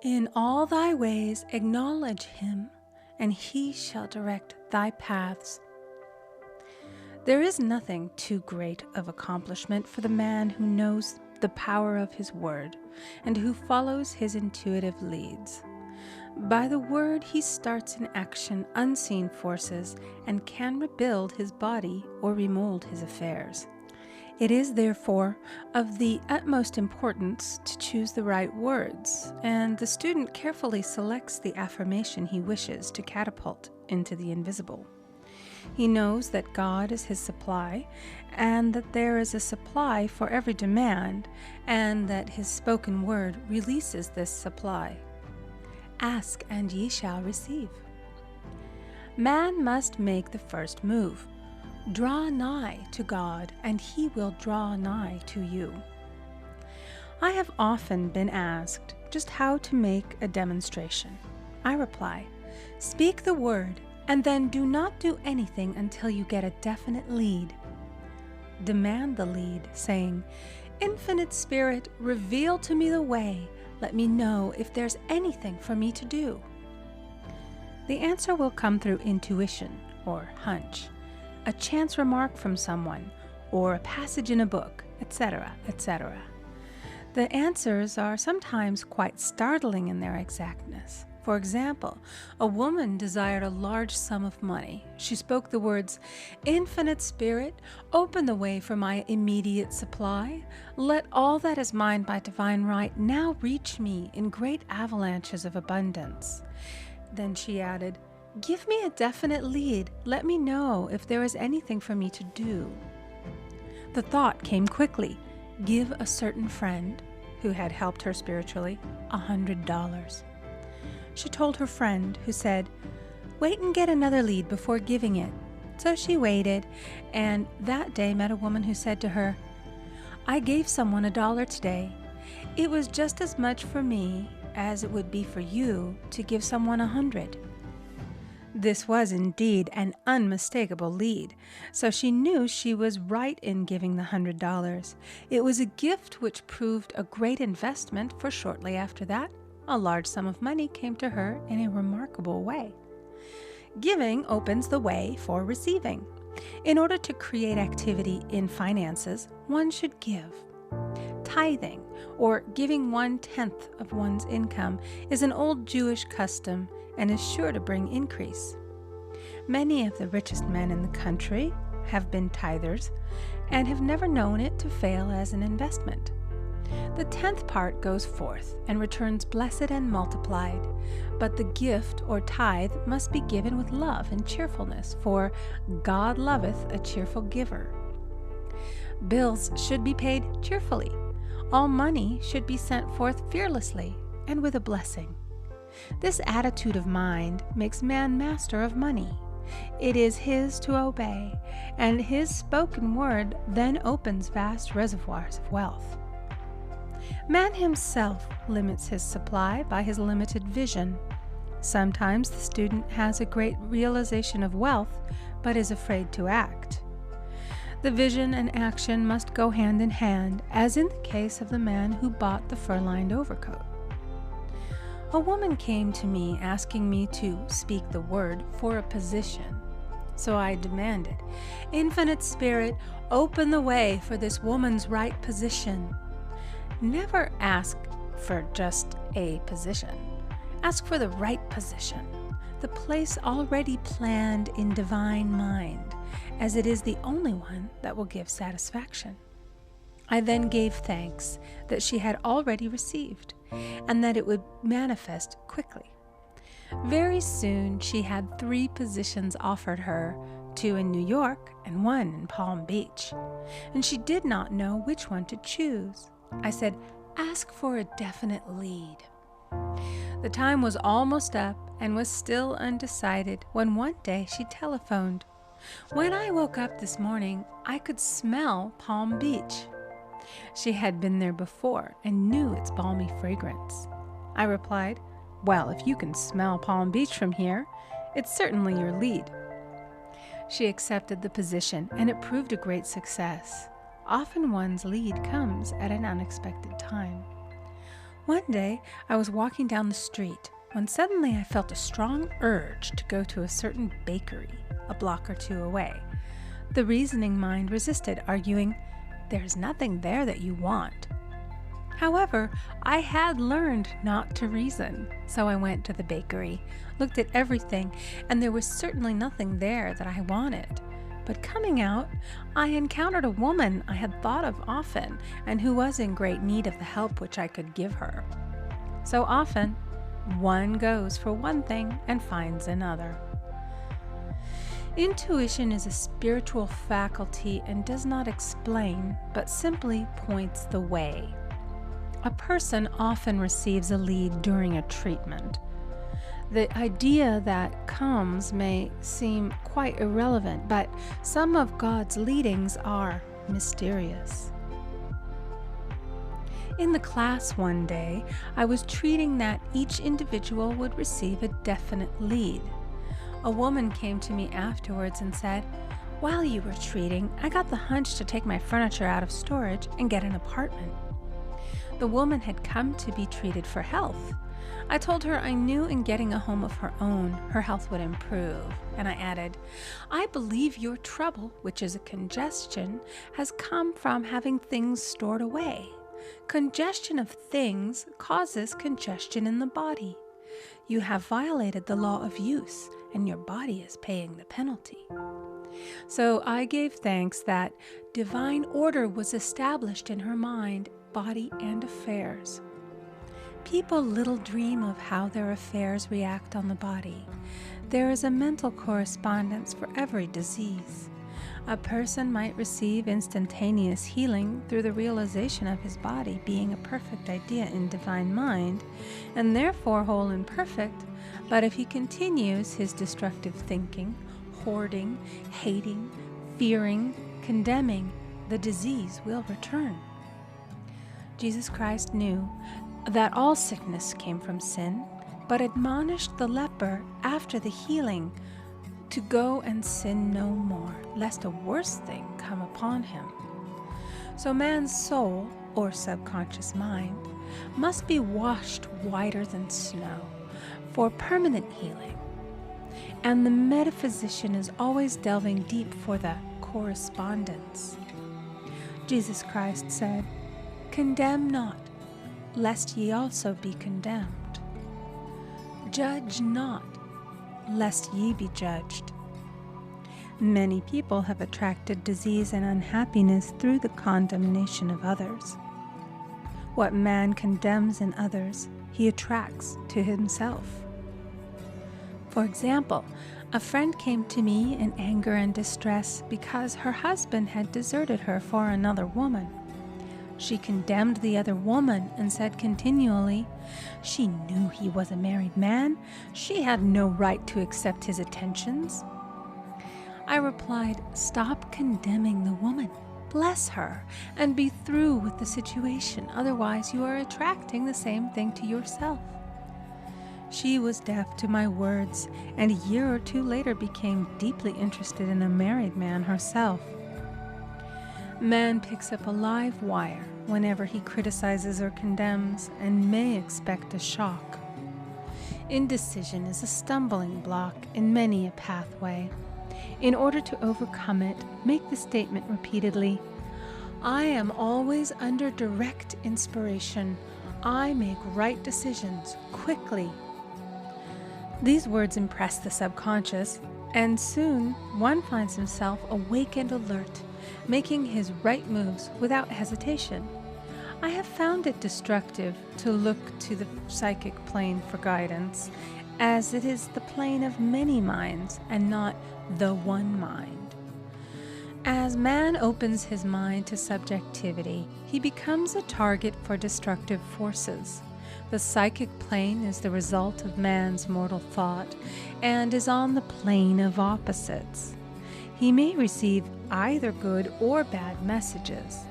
In all thy ways acknowledge him, and he shall direct thy paths. There is nothing too great of accomplishment for the man who knows the power of his word and who follows his intuitive leads. By the word he starts in action unseen forces and can rebuild his body or remold his affairs. It is therefore of the utmost importance to choose the right words, and the student carefully selects the affirmation he wishes to catapult into the invisible. He knows that God is his supply, and that there is a supply for every demand, and that his spoken word releases this supply. Ask, and ye shall receive. Man must make the first move. Draw nigh to God, and he will draw nigh to you. I have often been asked just how to make a demonstration. I reply, speak the word, and then do not do anything until you get a definite lead. Demand the lead, saying, Infinite Spirit, reveal to me the way. Let me know if there's anything for me to do. The answer will come through intuition or hunch, a chance remark from someone, or a passage in a book, etc., etc. The answers are sometimes quite startling in their exactness. For example, a woman desired a large sum of money. She spoke the words, Infinite Spirit, open the way for my immediate supply. Let all that is mine by divine right now reach me in great avalanches of abundance. Then she added, Give me a definite lead. Let me know if there is anything for me to do. The thought came quickly. Give a certain friend, who had helped her spiritually, $100. She told her friend, who said, Wait and get another lead before giving it. So she waited, and that day met a woman who said to her, I gave someone $1 today. It was just as much for me as it would be for you to give someone 100. This was indeed an unmistakable lead, so she knew she was right in giving the $100. It was a gift which proved a great investment, for shortly after that, a large sum of money came to her in a remarkable way. Giving opens the way for receiving. In order to create activity in finances, one should give. Tithing, or giving 1/10 of one's income, is an old Jewish custom and is sure to bring increase. Many of the richest men in the country have been tithers and have never known it to fail as an investment. The 10th part goes forth and returns blessed and multiplied, but the gift or tithe must be given with love and cheerfulness, for God loveth a cheerful giver. Bills should be paid cheerfully. All money should be sent forth fearlessly and with a blessing. This attitude of mind makes man master of money. It is his to obey, and his spoken word then opens vast reservoirs of wealth. Man himself limits his supply by his limited vision. Sometimes the student has a great realization of wealth, but is afraid to act. The vision and action must go hand in hand, as in the case of the man who bought the fur-lined overcoat. A woman came to me asking me to speak the word for a position. So I demanded, Infinite Spirit, open the way for this woman's right position. Never ask for just a position. Ask for the right position, the place already planned in divine mind, as it is the only one that will give satisfaction. I then gave thanks that she had already received, and that it would manifest quickly. Very soon she had 3 positions offered her, 2 in New York and 1 in Palm Beach, and she did not know which one to choose. I said, ask for a definite lead. The time was almost up and was still undecided when one day she telephoned. When I woke up this morning, I could smell Palm Beach. She had been there before and knew its balmy fragrance. I replied, well, if you can smell Palm Beach from here, it's certainly your lead. She accepted the position, and it proved a great success. Often one's lead comes at an unexpected time. One day, I was walking down the street when suddenly I felt a strong urge to go to a certain bakery a block or two away. The reasoning mind resisted, arguing, "There's nothing there that you want." However, I had learned not to reason, so I went to the bakery, looked at everything, and there was certainly nothing there that I wanted. But coming out, I encountered a woman I had thought of often and who was in great need of the help which I could give her. So often, one goes for one thing and finds another. Intuition is a spiritual faculty and does not explain, but simply points the way. A person often receives a lead during a treatment. The idea that comes may seem quite irrelevant, but some of God's leadings are mysterious. In the class one day, I was treating that each individual would receive a definite lead. A woman came to me afterwards and said, "While you were treating, I got the hunch to take my furniture out of storage and get an apartment." The woman had come to be treated for health. I told her I knew in getting a home of her own, her health would improve. And I added, "I believe your trouble, which is a congestion, has come from having things stored away. Congestion of things causes congestion in the body. You have violated the law of use, and your body is paying the penalty." So I gave thanks that divine order was established in her mind, body, and affairs. People little dream of how their affairs react on the body. There is a mental correspondence for every disease. A person might receive instantaneous healing through the realization of his body being a perfect idea in divine mind, and therefore whole and perfect, but if he continues his destructive thinking, hoarding, hating, fearing, condemning, the disease will return. Jesus Christ knew that all sickness came from sin, but admonished the leper after the healing to go and sin no more, lest a worse thing come upon him. So man's soul, or subconscious mind, must be washed whiter than snow for permanent healing. And the metaphysician is always delving deep for the correspondence. Jesus Christ said, "Condemn not, lest ye also be condemned. Judge not, lest ye be judged." Many people have attracted disease and unhappiness through the condemnation of others. What man condemns in others, he attracts to himself. For example, a friend came to me in anger and distress because her husband had deserted her for another woman. She condemned the other woman and said continually, "She knew he was a married man. She had no right to accept his attentions." I replied, "Stop condemning the woman. Bless her and be through with the situation. Otherwise, you are attracting the same thing to yourself." She was deaf to my words, and a year or two later became deeply interested in a married man herself. Man picks up a live wire whenever he criticizes or condemns and may expect a shock. Indecision is a stumbling block in many a pathway. In order to overcome it, make the statement repeatedly, "I am always under direct inspiration. I make right decisions quickly." These words impress the subconscious, and soon one finds himself awake and alert, making his right moves without hesitation. I have found it destructive to look to the psychic plane for guidance, as it is the plane of many minds and not the one mind. As man opens his mind to subjectivity, he becomes a target for destructive forces. The psychic plane is the result of man's mortal thought and is on the plane of opposites. He may receive either good or bad messages.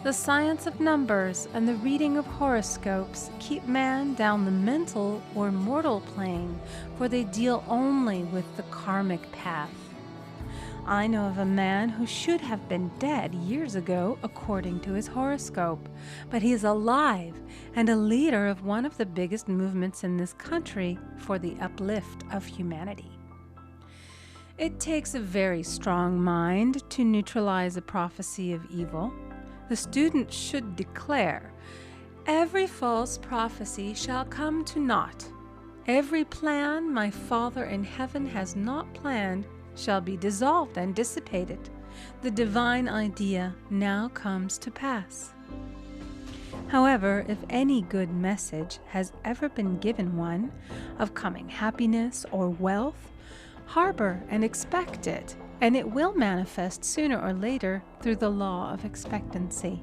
The science of numbers and the reading of horoscopes keep man down the mental or mortal plane, for they deal only with the karmic path. I know of a man who should have been dead years ago according to his horoscope, but he is alive and a leader of one of the biggest movements in this country for the uplift of humanity. It takes a very strong mind to neutralize a prophecy of evil. The student should declare, "Every false prophecy shall come to naught. Every plan my Father in heaven has not planned shall be dissolved and dissipated. The divine idea now comes to pass." However, if any good message has ever been given one of coming happiness or wealth, harbor and expect it, and it will manifest sooner or later through the law of expectancy.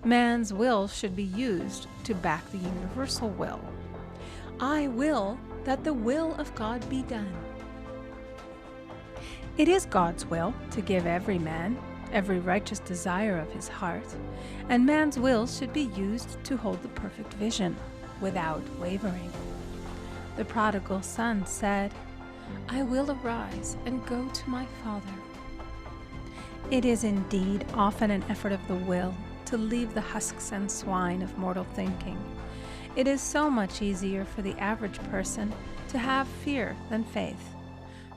Man's will should be used to back the universal will. I will that the will of God be done. It is God's will to give every man every righteous desire of his heart, and man's will should be used to hold the perfect vision without wavering. The prodigal son said, "I will arise and go to my father." It is indeed often an effort of the will to leave the husks and swine of mortal thinking. It is so much easier for the average person to have fear than faith.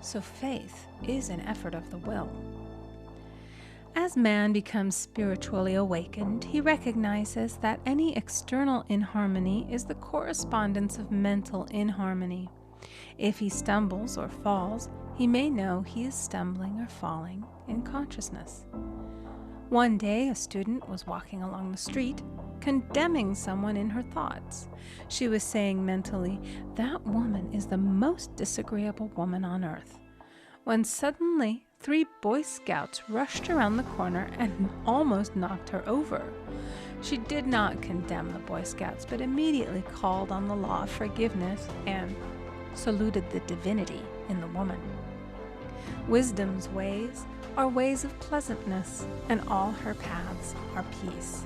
So faith is an effort of the will. As man becomes spiritually awakened, he recognizes that any external inharmony is the correspondence of mental inharmony. If he stumbles or falls, he may know he is stumbling or falling in consciousness. One day, a student was walking along the street, condemning someone in her thoughts. She was saying mentally, "That woman is the most disagreeable woman on earth," when suddenly 3 Boy Scouts rushed around the corner and almost knocked her over. She did not condemn the Boy Scouts, but immediately called on the law of forgiveness and saluted the divinity in the woman. Wisdom's ways are ways of pleasantness, and all her paths are peace.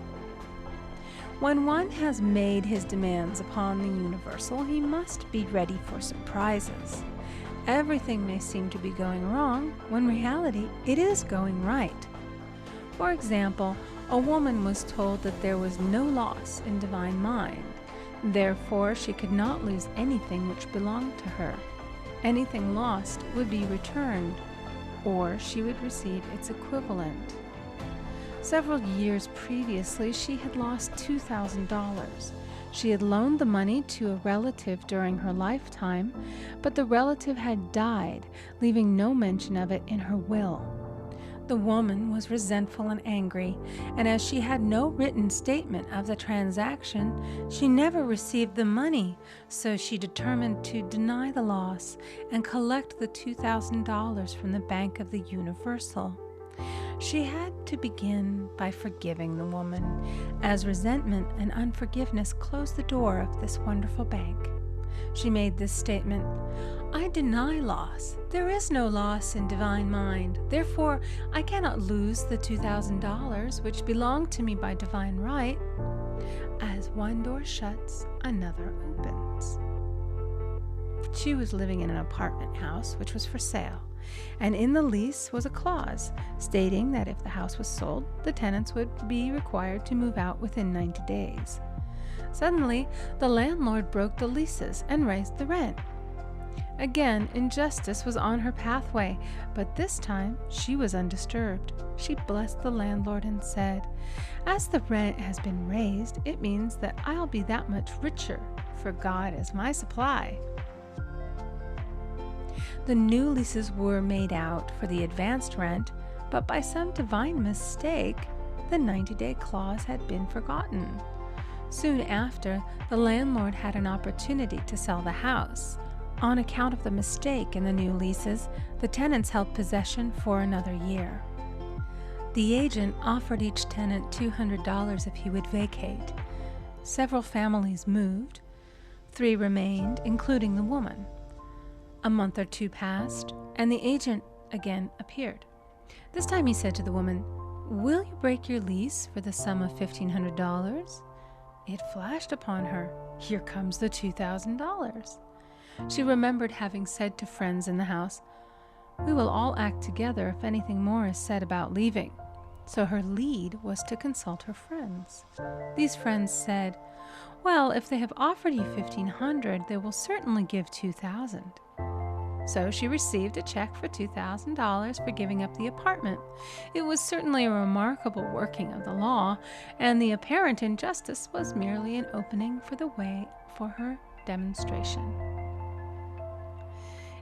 When one has made his demands upon the universal, he must be ready for surprises. Everything may seem to be going wrong, when in reality it is going right. For example, a woman was told that there was no loss in divine mind. Therefore, she could not lose anything which belonged to her. Anything lost would be returned, or she would receive its equivalent. Several years previously, she had lost $2,000. She had loaned the money to a relative during her lifetime, but the relative had died, leaving no mention of it in her will. The woman was resentful and angry, and as she had no written statement of the transaction, she never received the money, so she determined to deny the loss and collect the $2,000 from the Bank of the Universal. She had to begin by forgiving the woman, as resentment and unforgiveness closed the door of this wonderful bank. She made this statement, "I deny loss. There is no loss in divine mind. Therefore, I cannot lose the $2,000 which belong to me by divine right. As one door shuts, another opens." She was living in an apartment house which was for sale, and in the lease was a clause stating that if the house was sold, the tenants would be required to move out within 90 days. Suddenly, the landlord broke the leases and raised the rent. Again, injustice was on her pathway, but this time she was undisturbed. She blessed the landlord and said, "As the rent has been raised, it means that I'll be that much richer, for God is my supply." The new leases were made out for the advanced rent, but by some divine mistake, the 90-day clause had been forgotten. Soon after, the landlord had an opportunity to sell the house. On account of the mistake in the new leases, the tenants held possession for another year. The agent offered each tenant $200 if he would vacate. Several families moved. 3 remained, including the woman. A month or 2 passed, and the agent again appeared. This time he said to the woman, "Will you break your lease for the sum of $1,500? It flashed upon her, "Here comes the $2,000. She remembered having said to friends in the house, We will all act together if anything more is said about leaving. So her lead was to consult her friends. These friends said, well, if they have offered you $1,500, they will certainly give $2,000. So she received a check for $2,000 for giving up the apartment. It was certainly a remarkable working of the law, and the apparent injustice was merely an opening for the way for her demonstration.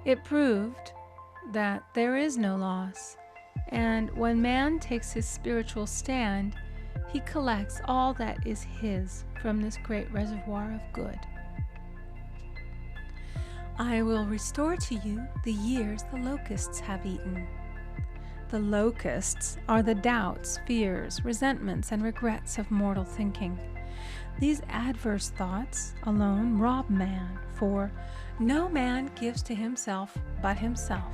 It proved that there is no loss, and when man takes his spiritual stand, he collects all that is his from this great reservoir of good. I will restore to you the years the locusts have eaten. The locusts are the doubts, fears, resentments, and regrets of mortal thinking. These adverse thoughts alone rob man, for no man gives to himself but himself,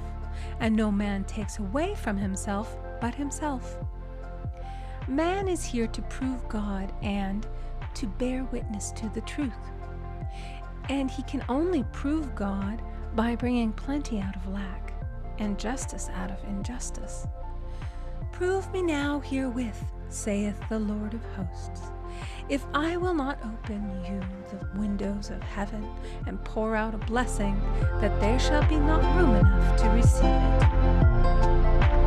and no man takes away from himself but himself. Man is here to prove God and to bear witness to the truth. And he can only prove God by bringing plenty out of lack and justice out of injustice. Prove me now herewith, saith the Lord of hosts, if I will not open you the windows of heaven and pour out a blessing, that there shall be not room enough to receive it.